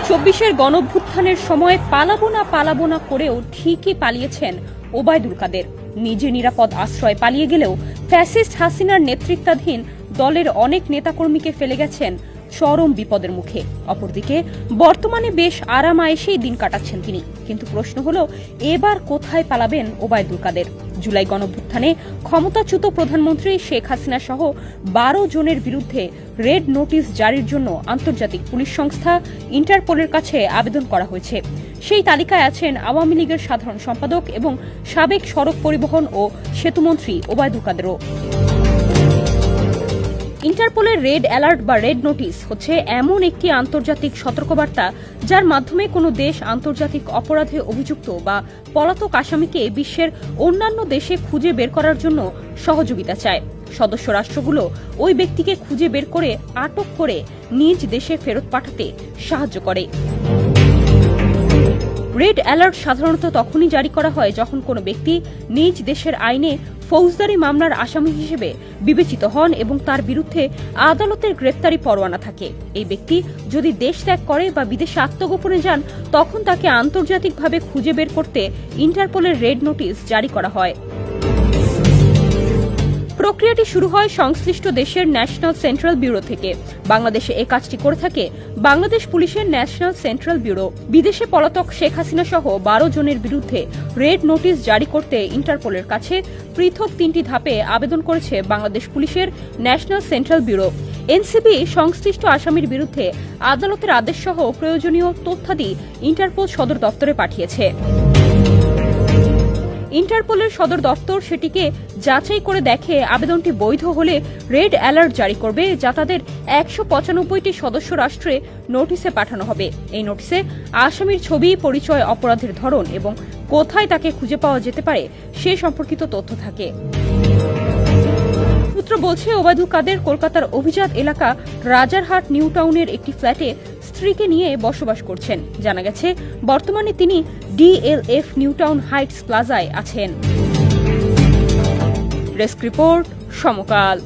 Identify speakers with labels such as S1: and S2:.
S1: ২৪-এর গণঅভ্যুত্থানের সময় পালাবো না করেও ঠিকই পালিয়েছেন ওবায়দুল কাদের। নিজে নিরাপদ আশ্রয় পালিয়ে গেলেও ফ্যাসিস্ট হাসিনার নেতৃত্বাধীন দলের অনেক নেতাকর্মীকে ফেলে গেছেন চরম বিপদের মুখে। অপরদিকে বর্তমানে বেশ আরাম আয়েশেই দিন কাটাচ্ছেন তিনি। কিন্তু প্রশ্ন হলো, এবার কোথায় পালাবেন ওবায়দুল কাদের? জুলাই গণঅভ্যুত্থানে ক্ষমতাচ্যুত প্রধানমন্ত্রী শেখ হাসিনা সহ ১২ জনের বিরুদ্ধে রেড নোটিশ জারির জন্য আন্তর্জাতিক পুলিশ সংস্থা ইন্টারপোলের কাছে আবেদন করা হয়েছে। সেই তালিকায় আছেন আওয়ামী লীগের সাধারণ সম্পাদক এবং সাবেক সড়ক পরিবহন ও সেতুমন্ত্রী ওবায়দুল কাদেরও। ইন্টারপোলের রেড অ্যালার্ট বা রেড নোটিশ হচ্ছে এমন একটি আন্তর্জাতিক সতর্কবার্তা যার মাধ্যমে কোনো দেশ আন্তর্জাতিক অপরাধে অভিযুক্ত বা পলাতক আসামিকে বিশ্বের অন্যান্য দেশে খুঁজে বের করার জন্য সহযোগিতা চায়। সদস্য রাষ্ট্রগুলো ওই ব্যক্তিকে খুঁজে বের করে আটক করে নিজ দেশে ফেরত পাঠাতে সাহায্য করে। রেড অ্যালার্ট সাধারণত তখনই জারি করা হয় যখন কোনো ব্যক্তি নিজ দেশের আইনে ফৌজদারি মামলার আসামি হিসেবে বিবেচিত হন এবং তার বিরুদ্ধে আদালতের গ্রেপ্তারি পরোয়ানা থাকে। এই ব্যক্তি যদি দেশ ত্যাগ করে বা বিদেশে আত্মগোপনে যান, তখন তাকে আন্তর্জাতিকভাবে খুঁজে বের করতে ইন্টারপোলের রেড নোটিশ জারি করা হয়। প্রক্রিয়াটি শুরু হয় সংশ্লিষ্ট দেশের ন্যাশনাল সেন্ট্রাল ব্যুরো থেকে। বাংলাদেশে এই কাজটি করে থাকে বাংলাদেশ পুলিশের ন্যাশনাল সেন্ট্রাল ব্যুরো। বিদেশে পলাতক শেখ হাসিনা সহ ১২ জনের বিরুদ্ধে রেড নোটিশ জারি করতে ইন্টারপোলের কাছে পৃথক ৩টি ধাপে আবেদন করেছে বাংলাদেশ পুলিশের ন্যাশনাল সেন্ট্রাল ব্যুরো। এনসিবি সংশ্লিষ্ট আসামির বিরুদ্ধে আদালতের আদেশ সহ প্রয়োজনীয় তথ্যাদি ইন্টারপোল সদর দপ্তরে পাঠিয়েছে। ইন্টারপোলের সদর দপ্তর সেটিকে যাচাই করে দেখে আবেদনটি বৈধ হলে রেড অ্যালার্ট জারি করবে, যা তাদের ১৯৫টি সদস্য রাষ্ট্রে নোটিশে পাঠানো হবে। এই নোটিশে আসামির ছবি, পরিচয়, অপরাধের ধরন এবং কোথায় তাকে খুঁজে পাওয়া যেতে পারে সে সম্পর্কিত তথ্য থাকে। সূত্র বলছে, ওবায়দুল কাদের কলকাতার অভিজাত এলাকা রাজারহাট নিউ টাউনের একটি ফ্ল্যাটে স্ত্রীকে নিয়ে বসবাস করছেন। জানা গেছে, বর্তমানে তিনি ডিএলএফ নিউ টাউন হাইটস প্লাজায় আছেন। ডেস্ক রিপোর্ট, সমকাল।